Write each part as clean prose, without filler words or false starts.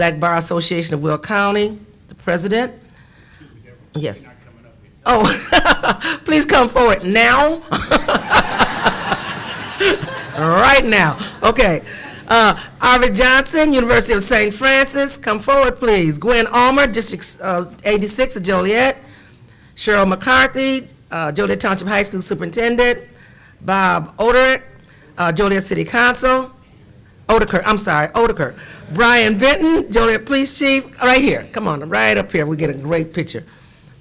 Black Bar Association of Will County, the president. Yes. Oh, please come forward now. Right now. Okay. Arvid Johnson, University of St. Francis, come forward, please. Gwen Ulmer, District 86 of Joliet. Cheryl McCarthy, Joliet Township High School Superintendent. Bob Oderick, Joliet City Council. Odeker. Brian Benton, Joliet Police Chief, right here. Come on, right up here. We get a great picture.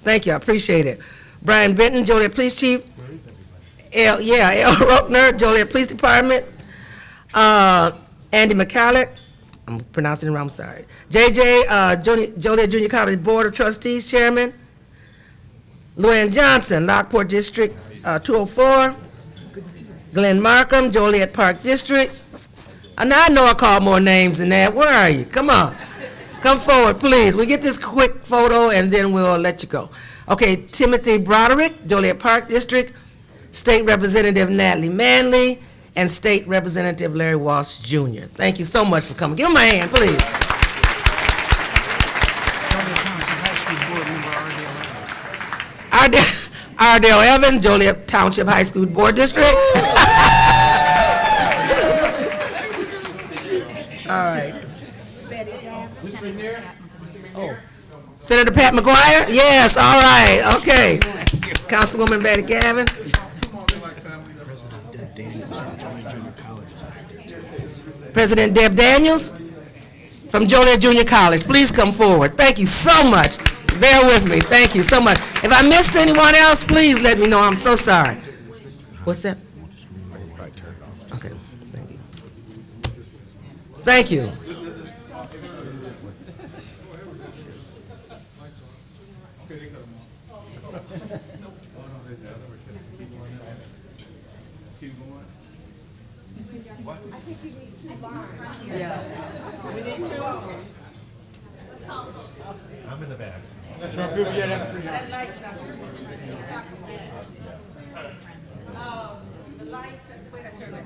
Thank you, I appreciate it. Brian Benton, Joliet Police Chief. L. Rockner, Joliet Police Department. Andy McCallett, I'm pronouncing it wrong, I'm sorry. Joliet Junior College Board of Trustees Chairman. Luann Johnson, Lockport District 204. Glenn Markham, Joliet Park District. Now I know I called more names than that. Where are you? Come on. Come forward, please. We get this quick photo and then we'll let you go. Okay, Timothy Broderick, Joliet Park District. State Representative Natalie Manley, and State Representative Larry Walsh Jr. Thank you so much for coming. Give them a hand, please. Ardell Evans, Joliet Township High School Board District. All right. Senator Pat McGuire? Yes, all right, okay. Councilwoman Betty Gavin. President Deb Daniels from Joliet Junior College. Please come forward. Thank you so much. Bear with me. Thank you so much. If I missed anyone else, please let me know. I'm so sorry. What's that? Okay. Thank you. Thank you. I'm in the back. Yeah, that's pretty hard. The light, wait, I turned it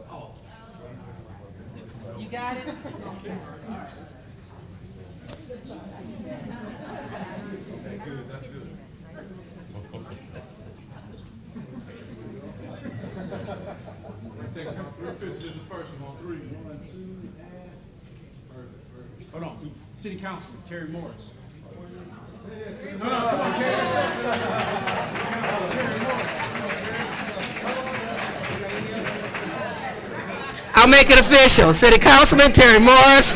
on. You got it? Okay, good, that's good. Take real picture. This is the first one on 3. 1, 2. Perfect. Hold on. City Councilman Terry Morris. No, come on, Terry. I'll make it official. City Councilman Terry Morris.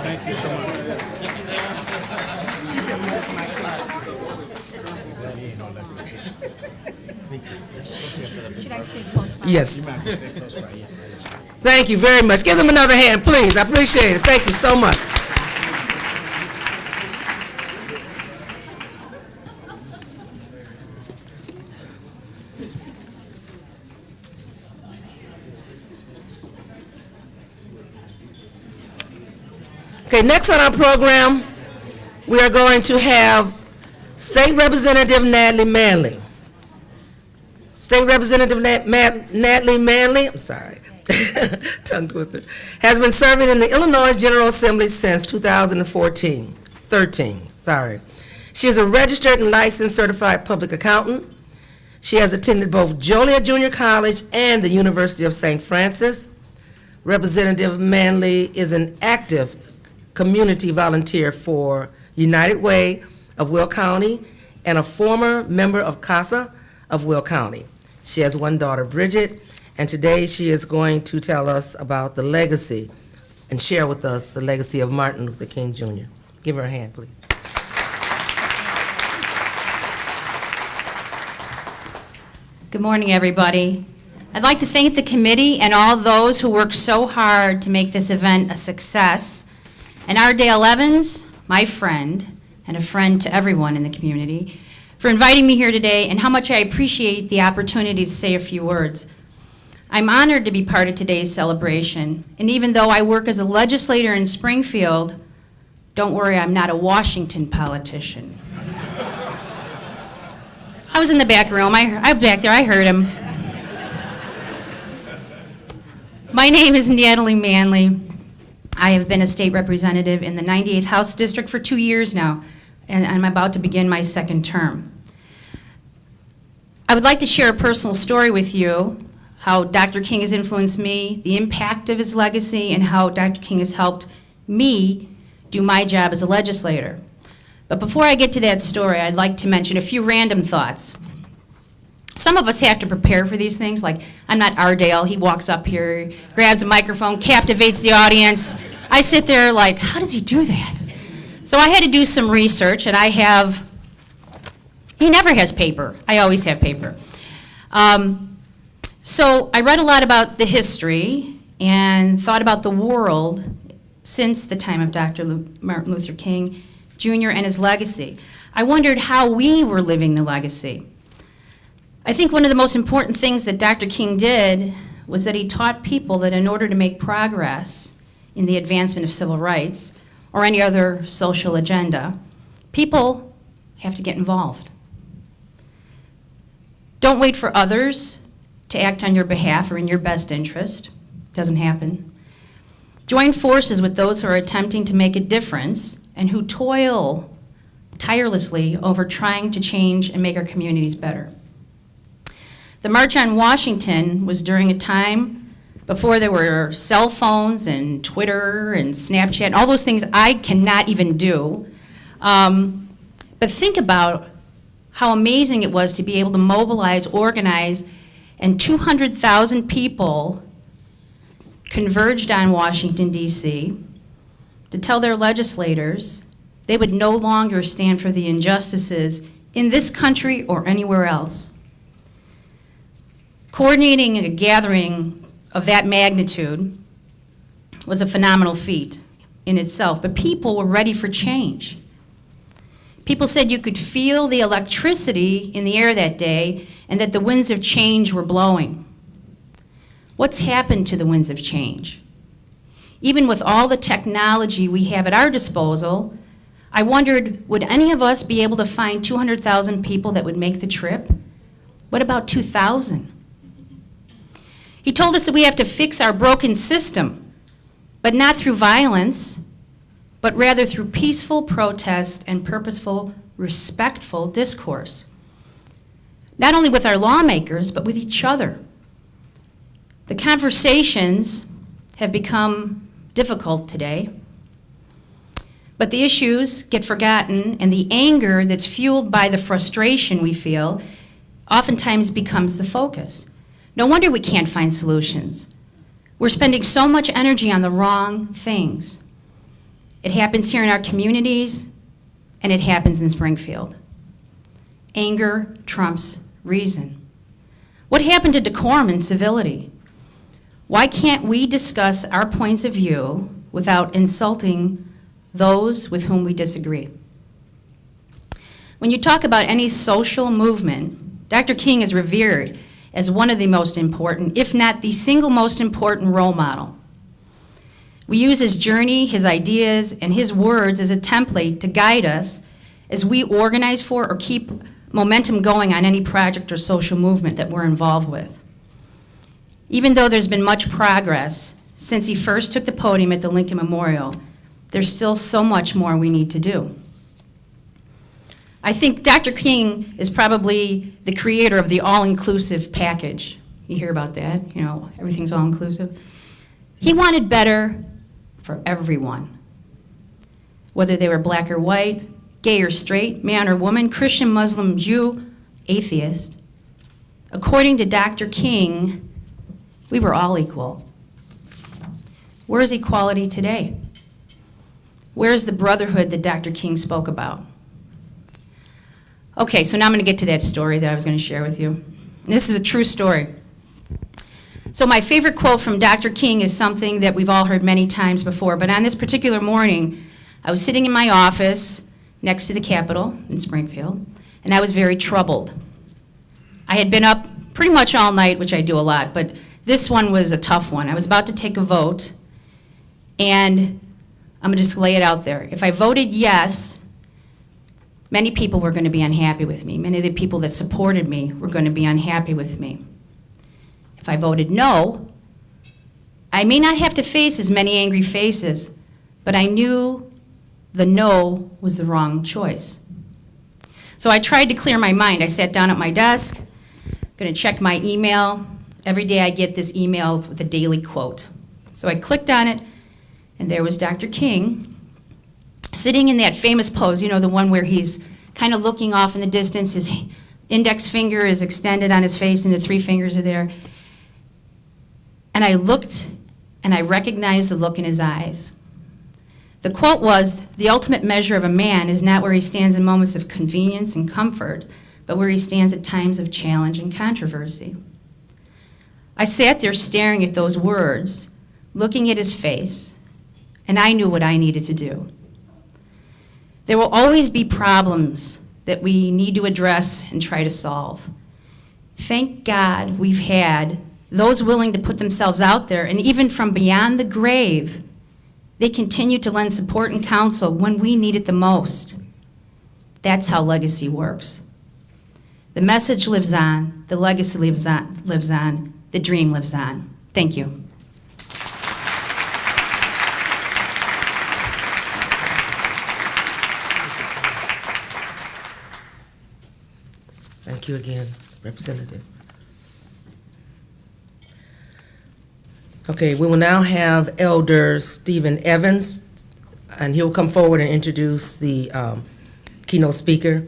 Thank you so much. She said, "Where's my clock?" Should I stay close by? Yes. Thank you very much. Give them another hand, please. I appreciate it. Thank you so much. Okay, next on our program, we are going to have State Representative Natalie Manley. State Representative Natalie Manley, I'm sorry, tongue twister, has been serving in the Illinois General Assembly since 2013. She is a registered and licensed certified public accountant. She has attended both Joliet Junior College and the University of St. Francis. Representative Manley is an active community volunteer for United Way of Will County and a former member of CASA of Will County. She has one daughter, Bridget, and today she is going to tell us about the legacy and share with us the legacy of Martin Luther King Jr. Give her a hand, please. Good morning, everybody. I'd like to thank the committee and all those who worked so hard to make this event a success. And Ardell Evans, my friend, and a friend to everyone in the community, for inviting me here today and how much I appreciate the opportunity to say a few words. I'm honored to be part of today's celebration, and even though I work as a legislator in Springfield, don't worry, I'm not a Washington politician. I was in the back room, I was back there, I heard him. My name is Natalie Manley. I have been a state representative in the 98th House District for 2 years now, and I'm about to begin my second term. I would like to share a personal story with you, how Dr. King has influenced me, the impact of his legacy, and how Dr. King has helped me do my job as a legislator. But before I get to that story, I'd like to mention a few random thoughts. Some of us have to prepare for these things, like I'm not Ardale, he walks up here, grabs a microphone, captivates the audience. I sit there like, how does he do that? So I had to do some research, and he never has paper. I always have paper. So I read a lot about the history and thought about the world since the time of Dr. Martin Luther King Jr. and his legacy. I wondered how we were living the legacy. I think one of the most important things that Dr. King did was that he taught people that in order to make progress in the advancement of civil rights or any other social agenda, people have to get involved. Don't wait for others to act on your behalf or in your best interest. Doesn't happen. Join forces with those who are attempting to make a difference and who toil tirelessly over trying to change and make our communities better. The March on Washington was during a time before there were cell phones and Twitter and Snapchat, and all those things I cannot even do. But think about how amazing it was to be able to mobilize, organize, and 200,000 people converged on Washington, D.C. to tell their legislators they would no longer stand for the injustices in this country or anywhere else. Coordinating a gathering of that magnitude was a phenomenal feat in itself, but people were ready for change. People said you could feel the electricity in the air that day and that the winds of change were blowing. What's happened to the winds of change? Even with all the technology we have at our disposal, I wondered, would any of us be able to find 200,000 people that would make the trip? What about 2,000? He told us that we have to fix our broken system, but not through violence, but rather through peaceful protest and purposeful, respectful discourse. Not only with our lawmakers, but with each other. The conversations have become difficult today, but the issues get forgotten, and the anger that's fueled by the frustration we feel oftentimes becomes the focus. No wonder we can't find solutions. We're spending so much energy on the wrong things. It happens here in our communities, and it happens in Springfield. Anger trumps reason. What happened to decorum and civility? Why can't we discuss our points of view without insulting those with whom we disagree? When you talk about any social movement, Dr. King is revered as one of the most important, if not the single most important role model. We use his journey, his ideas, and his words as a template to guide us as we organize for or keep momentum going on any project or social movement that we're involved with. Even though there's been much progress since he first took the podium at the Lincoln Memorial, there's still so much more we need to do. I think Dr. King is probably the creator of the all-inclusive package. You hear about that, you know, everything's all-inclusive. He wanted better for everyone, whether they were black or white, gay or straight, man or woman, Christian, Muslim, Jew, atheist. According to Dr. King, we were all equal. Where is equality today? Where is the brotherhood that Dr. King spoke about? Okay, so now I'm going to get to that story that I was going to share with you. And this is a true story. So my favorite quote from Dr. King is something that we've all heard many times before, but on this particular morning, I was sitting in my office next to the Capitol in Springfield, and I was very troubled. I had been up pretty much all night, which I do a lot, but this one was a tough one. I was about to take a vote, and I'm gonna just lay it out there. If I voted yes, many people were gonna be unhappy with me. Many of the people that supported me were gonna be unhappy with me. If I voted no, I may not have to face as many angry faces, but I knew the no was the wrong choice. So I tried to clear my mind. I sat down at my desk, gonna check my email. Every day I get this email with a daily quote. So I clicked on it, and there was Dr. King sitting in that famous pose, you know, the one where he's kind of looking off in the distance, his index finger is extended on his face and the three fingers are there. And I looked and I recognized the look in his eyes. The quote was, "The ultimate measure of a man is not where he stands in moments of convenience and comfort, but where he stands at times of challenge and controversy." I sat there staring at those words, looking at his face, and I knew what I needed to do. There will always be problems that we need to address and try to solve. Thank God we've had those willing to put themselves out there, and even from beyond the grave, they continue to lend support and counsel when we need it the most. That's how legacy works. The message lives on, the legacy lives on, the dream lives on. Thank you. Thank you again, Representative. Okay, we will now have Elder Stephen Evans, and he will come forward and introduce the keynote speaker.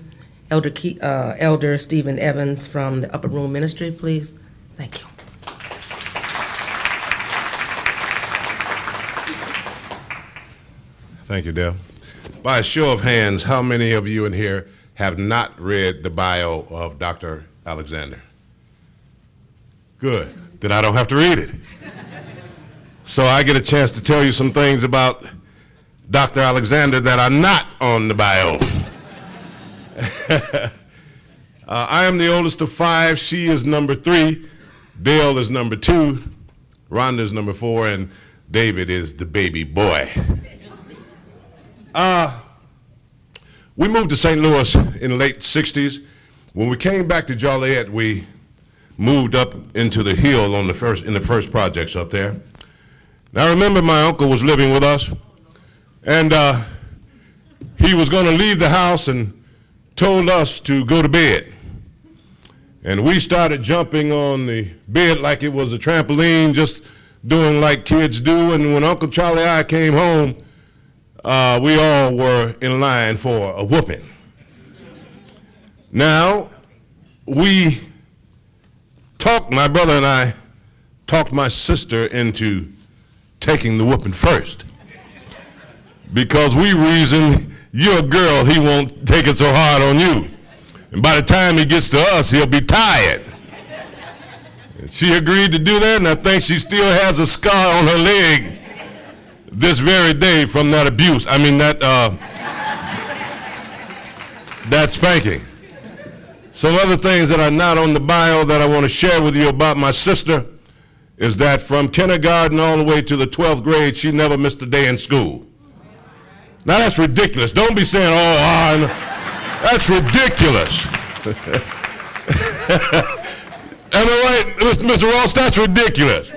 Elder Stephen Evans from the Upper Room Ministry, please. Thank you. Thank you, Deb. By a show of hands, how many of you in here have not read the bio of Dr. Alexander? Good, then I don't have to read it. So I get a chance to tell you some things about Dr. Alexander that are not on the bio. I am the oldest of 5. She is number 3. Dale is number 2. Rhonda is number 4. And David is the baby boy. We moved to St. Louis in the late 60s. When we came back to Joliet, we moved up into the hill in the first projects up there. Now, I remember my uncle was living with us, and he was going to leave the house and told us to go to bed. And we started jumping on the bed like it was a trampoline, just doing like kids do. And when Uncle Charlie and I came home, we all were in line for a whooping. Now, my brother and I talked my sister into taking the whooping first. Because we reasoned, you're a girl, he won't take it so hard on you. And by the time he gets to us, he'll be tired. And she agreed to do that, and I think she still has a scar on her leg this very day from that abuse. I mean, that spanking. Some other things that are not on the bio that I want to share with you about my sister is that from kindergarten all the way to the 12th grade, she never missed a day in school. Now that's ridiculous. Don't be saying, that's ridiculous. Am I right, Mr. Ross? That's ridiculous.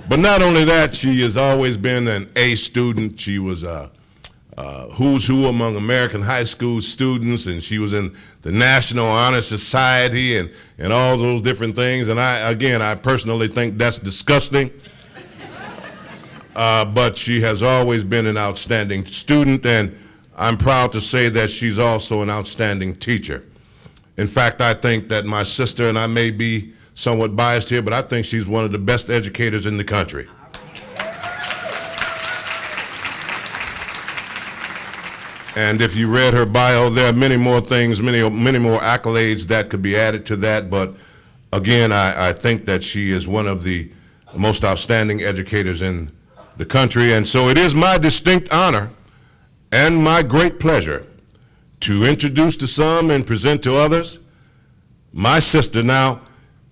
But not only that, she has always been an A student. She was who's who among American high school students, and she was in the National Honor Society and all those different things. And I personally think that's disgusting. But she has always been an outstanding student, and I'm proud to say that she's also an outstanding teacher. In fact, I think that my sister, and I may be somewhat biased here, but I think she's one of the best educators in the country. And if you read her bio, there are many more things, many more accolades that could be added to that. But again, I think that she is one of the most outstanding educators in the country. And so it is my distinct honor and my great pleasure to introduce to some and present to others, my sister. Now,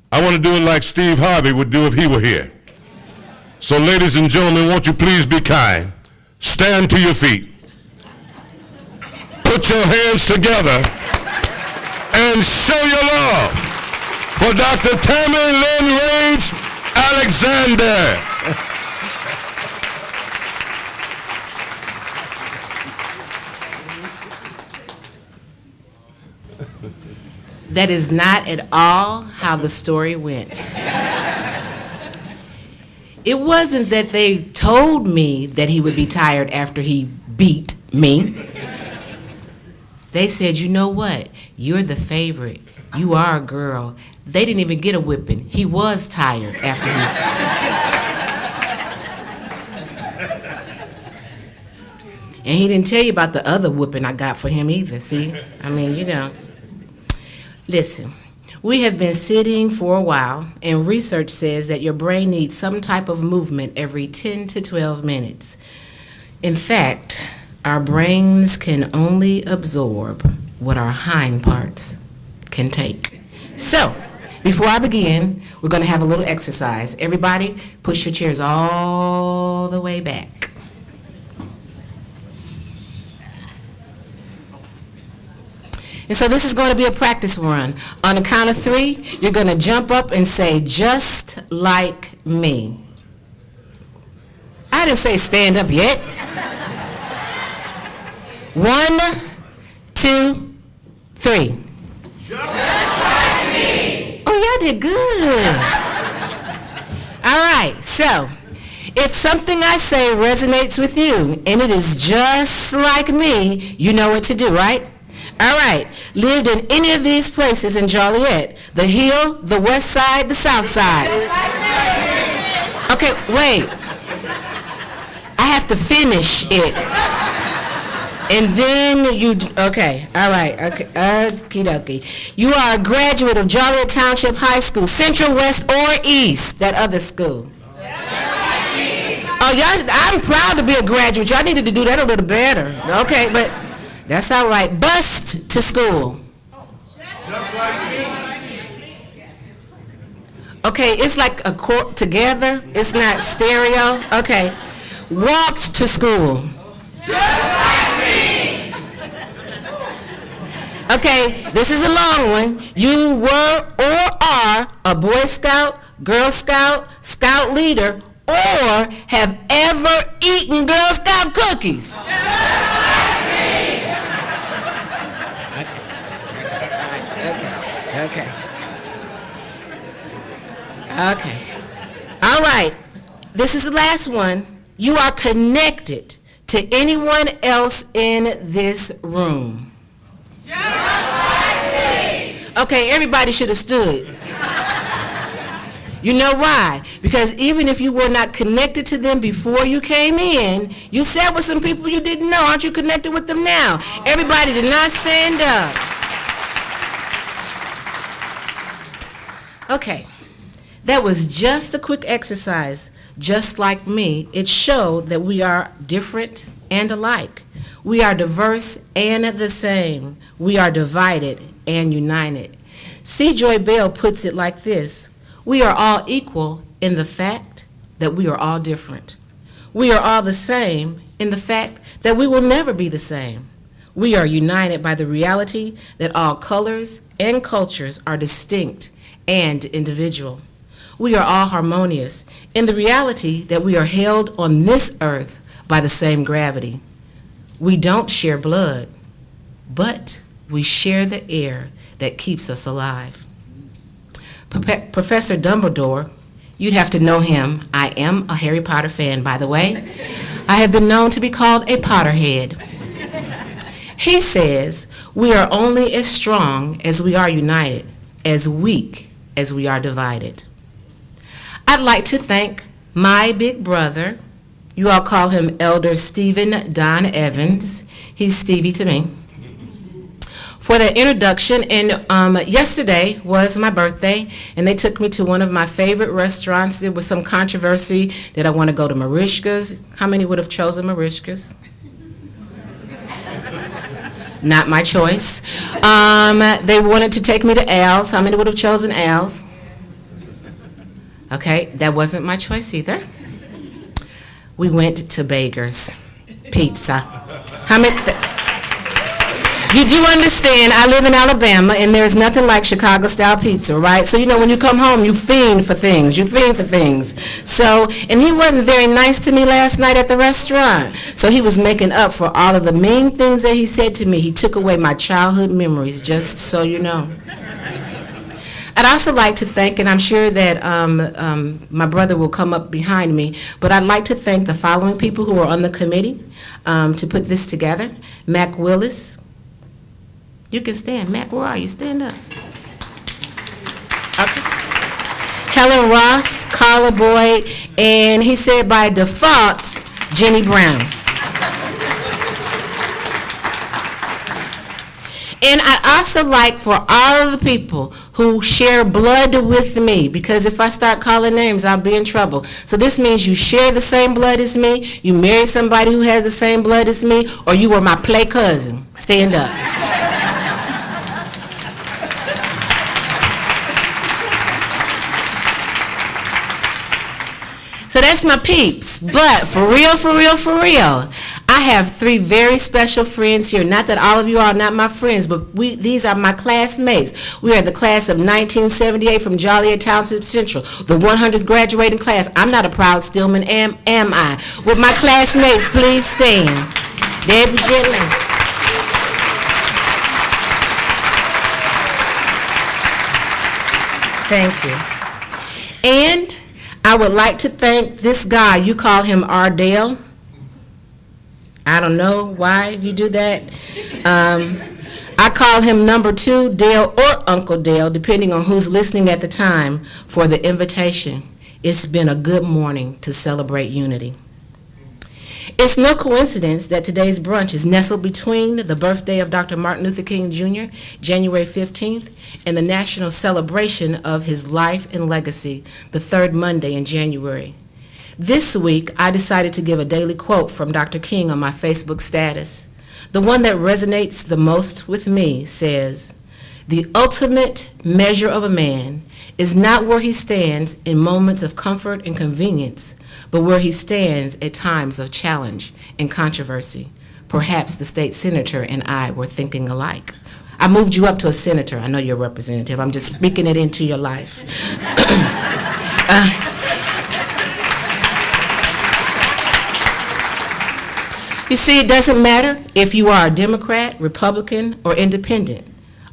I want to do it like Steve Harvey would do if he were here. So ladies and gentlemen, won't you please be kind? Stand to your feet. Put your hands together and show your love for Dr. Tammy Lynn Rage Alexander. That is not at all how the story went. It wasn't that they told me that he would be tired after he beat me. They said, you know what? You're the favorite. You are a girl. They didn't even get a whipping. He was tired after he... And he didn't tell you about the other whipping I got for him either, see? I mean, you know. Listen, we have been sitting for a while, and research says that your brain needs some type of movement every 10 to 12 minutes. In fact, our brains can only absorb what our hind parts can take. So, before I begin, we're going to have a little exercise. Everybody, push your chairs all the way back. And so this is going to be a practice run. On the count of 3, you're going to jump up and say, just like me. I didn't say stand up yet. 1, 2, 3. Just like me. Oh, y'all did good. All right, so if something I say resonates with you and it is just like me, you know what to do, right? All right, lived in any of these places in Joliet, the Hill, the West Side, the South Side. Okay, wait. I have to finish it. And then you, okay, all right, okay, okie dokie. You are a graduate of Joliet Township High School, Central, West, or East, that other school. Oh, y'all, I'm proud to be a graduate. Y'all needed to do that a little better. Okay, but that's all right. Bust to school. Okay, it's like a chord together. It's not stereo. Okay. Walked to school. Okay, this is a long one. You were or are a Boy Scout, Girl Scout, Scout leader, or have ever eaten Girl Scout cookies. Okay. All right. This is the last one. You are connected to anyone else in this room. Just like me. Okay, everybody should have stood. You know why? Because even if you were not connected to them before you came in, you sat with some people you didn't know. Aren't you connected with them now? Everybody did not stand up. Okay. That was just a quick exercise. Just like me, it showed that we are different and alike. We are diverse and the same. We are divided and united. C. Joy Bell puts it like this: we are all equal in the fact that we are all different. We are all the same in the fact that we will never be the same. We are united by the reality that all colors and cultures are distinct and individual. We are all harmonious in the reality that we are held on this earth by the same gravity. We don't share blood, but we share the air that keeps us alive. Professor Dumbledore, you'd have to know him. I am a Harry Potter fan, by the way. I have been known to be called a Potterhead. He says, we are only as strong as we are united, as weak as we are divided. I'd like to thank my big brother. You all call him Elder Stephen Don Evans. He's Stevie to me. For that introduction, and yesterday was my birthday, and they took me to one of my favorite restaurants. There was some controversy. Did I want to go to Marishka's? How many would have chosen Marishka's? Not my choice. They wanted to take me to Al's. How many would have chosen Al's? Okay, that wasn't my choice either. We went to Bager's Pizza. How many? You do understand, I live in Alabama, and there's nothing like Chicago-style pizza, right? So, when you come home, you fiend for things. So, and he wasn't very nice to me last night at the restaurant. So he was making up for all of the mean things that he said to me. He took away my childhood memories, just so you know. I'd also like to thank, and I'm sure that my brother will come up behind me, but I'd like to thank the following people who are on the committee to put this together. Mac Willis. You can stand. Mac, where are you? Stand up. Okay. Helen Ross, Carla Boyd, and he said by default, Jenny Brown. And I'd also like for all of the people who share blood with me, because if I start calling names, I'll be in trouble. So this means you share the same blood as me, you marry somebody who has the same blood as me, or you were my play cousin. Stand up. So that's my peeps. But for real, I have 3 very special friends here. Not that all of you are not my friends, but these are my classmates. We are the class of 1978 from Joliet Township Central, the 100th graduating class. I'm not a proud Stillman, am I? With my classmates, please stand. Debbie Gently. Thank you. And I would like to thank this guy. You call him Ardell. I don't know why you do that. I call him number 2 Dale or Uncle Dale, depending on who's listening at the time, for the invitation. It's been a good morning to celebrate unity. It's no coincidence that today's brunch is nestled between the birthday of Dr. Martin Luther King Jr., January 15th, and the national celebration of his life and legacy, the 3rd Monday in January. This week, I decided to give a daily quote from Dr. King on my Facebook status. The one that resonates the most with me says, "The ultimate measure of a man is not where he stands in moments of comfort and convenience, but where he stands at times of challenge and controversy." Perhaps the state senator and I were thinking alike. I moved you up to a senator. I know you're a representative. I'm just speaking it into your life. You see, it doesn't matter if you are a Democrat, Republican, or independent,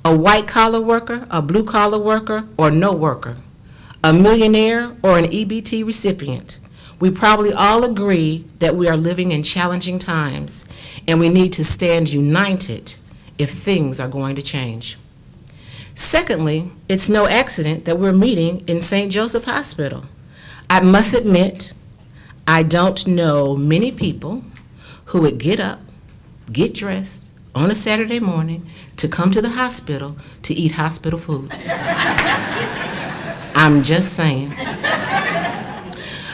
a white-collar worker, a blue-collar worker, or no worker, a millionaire, or an EBT recipient. We probably all agree that we are living in challenging times, and we need to stand united if things are going to change. Secondly, it's no accident that we're meeting in St. Joseph Hospital. I must admit, I don't know many people who would get up, get dressed on a Saturday morning to come to the hospital to eat hospital food. I'm just saying.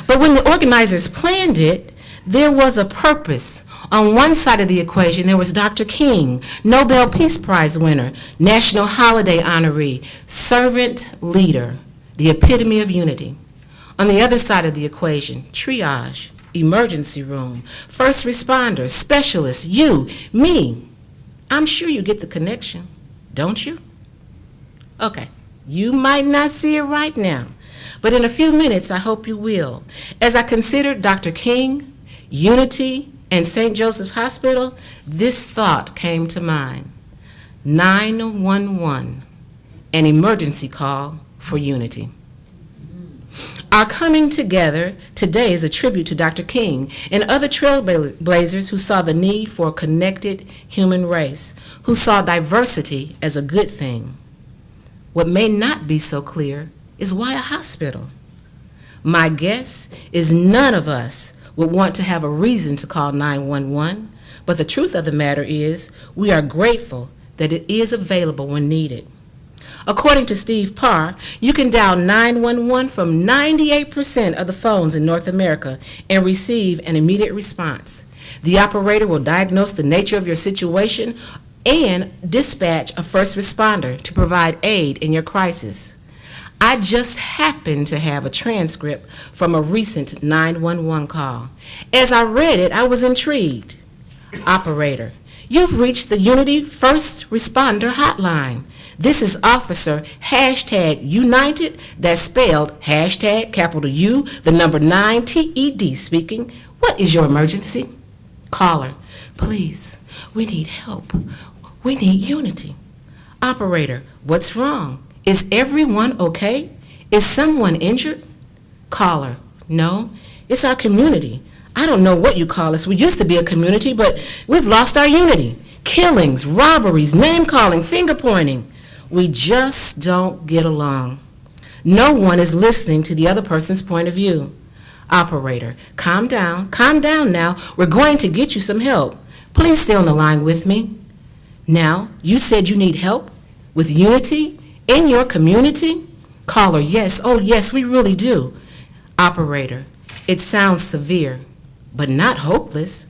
But when the organizers planned it, there was a purpose. On one side of the equation, there was Dr. King, Nobel Peace Prize winner, national holiday honoree, servant leader, the epitome of unity. On the other side of the equation, triage, emergency room, first responders, specialists, you, me. I'm sure you get the connection, don't you? Okay, you might not see it right now, but in a few minutes, I hope you will. As I considered Dr. King, unity, and St. Joseph's Hospital, this thought came to mind. 911, an emergency call for unity. Our coming together today is a tribute to Dr. King and other trailblazers who saw the need for a connected human race, who saw diversity as a good thing. What may not be so clear is why a hospital? My guess is none of us would want to have a reason to call 911, but the truth of the matter is we are grateful that it is available when needed. According to Steve Parr, you can dial 911 from 98% of the phones in North America and receive an immediate response. The operator will diagnose the nature of your situation and dispatch a first responder to provide aid in your crisis. I just happened to have a transcript from a recent 911 call. As I read it, I was intrigued. Operator, you've reached the Unity First Responder Hotline. This is Officer #United, that's spelled capital U, the number 9 TED speaking. What is your emergency? Caller, please, we need help. We need unity. Operator, what's wrong? Is everyone okay? Is someone injured? Caller, no, it's our community. I don't know what you call us. We used to be a community, but we've lost our unity. Killings, robberies, name-calling, finger-pointing. We just don't get along. No one is listening to the other person's point of view. Operator, calm down now. We're going to get you some help. Please stay on the line with me. Now, you said you need help with unity in your community? Caller, yes, oh yes, we really do. Operator, it sounds severe, but not hopeless.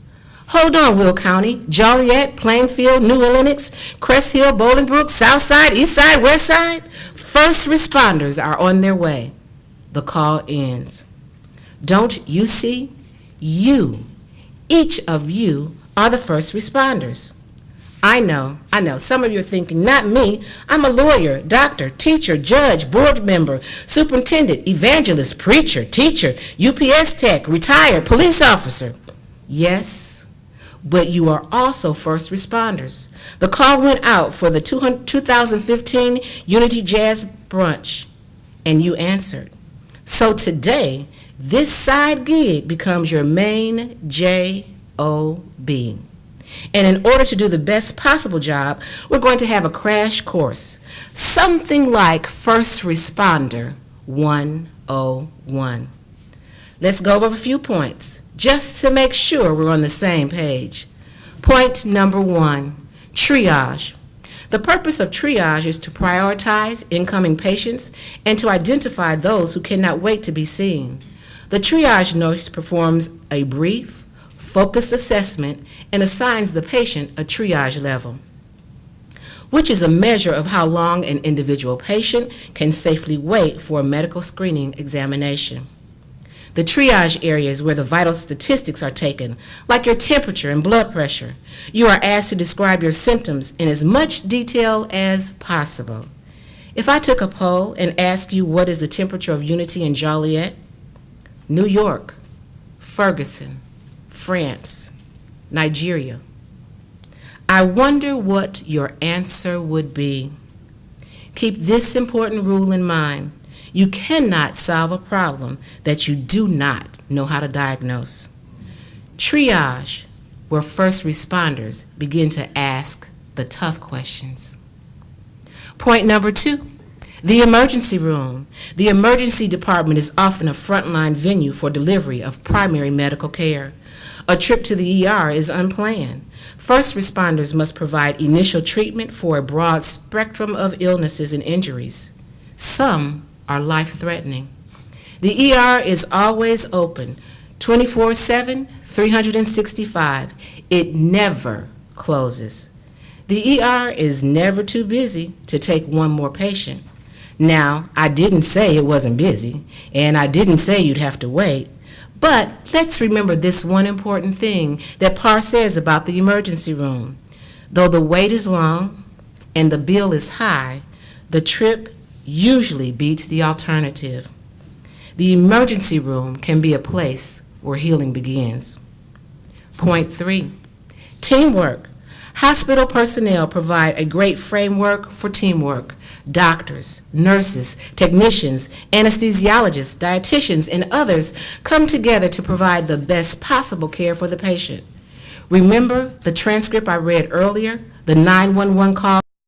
Hold on, Will County, Joliet, Plainfield, New Lenox, Crest Hill, Bolingbrook, South Side, East Side, West Side. First responders are on their way. The call ends. Don't you see? You, each of you, are the first responders. I know. Some of you are thinking, not me. I'm a lawyer, doctor, teacher, judge, board member, superintendent, evangelist, preacher, teacher, UPS tech, retired police officer. Yes, but you are also first responders. The call went out for the 2015 Unity Jazz Brunch, and you answered. So today, this side gig becomes your main JOB. And in order to do the best possible job, we're going to have a crash course, something like First Responder 101. Let's go over a few points, just to make sure we're on the same page. Point number 1, triage. The purpose of triage is to prioritize incoming patients and to identify those who cannot wait to be seen. The triage nurse performs a brief, focused assessment and assigns the patient a triage level, which is a measure of how long an individual patient can safely wait for a medical screening examination. The triage area is where the vital statistics are taken, like your temperature and blood pressure. You are asked to describe your symptoms in as much detail as possible. If I took a poll and asked you what is the temperature of unity in Joliet, New York, Ferguson, France, Nigeria, I wonder what your answer would be. Keep this important rule in mind. You cannot solve a problem that you do not know how to diagnose. Triage, where first responders begin to ask the tough questions. Point number 2, the emergency room. The emergency department is often a frontline venue for delivery of primary medical care. A trip to the ER is unplanned. First responders must provide initial treatment for a broad spectrum of illnesses and injuries. Some are life-threatening. The ER is always open, 24/7, 365. It never closes. The ER is never too busy to take one more patient. Now, I didn't say it wasn't busy, and I didn't say you'd have to wait, but let's remember this one important thing that Parr says about the emergency room. Though the wait is long and the bill is high, the trip usually beats the alternative. The emergency room can be a place where healing begins. Point 3, teamwork. Hospital personnel provide a great framework for teamwork. Doctors, nurses, technicians, anesthesiologists, dietitians, and others come together to provide the best possible care for the patient. Remember the transcript I read earlier, the 911 call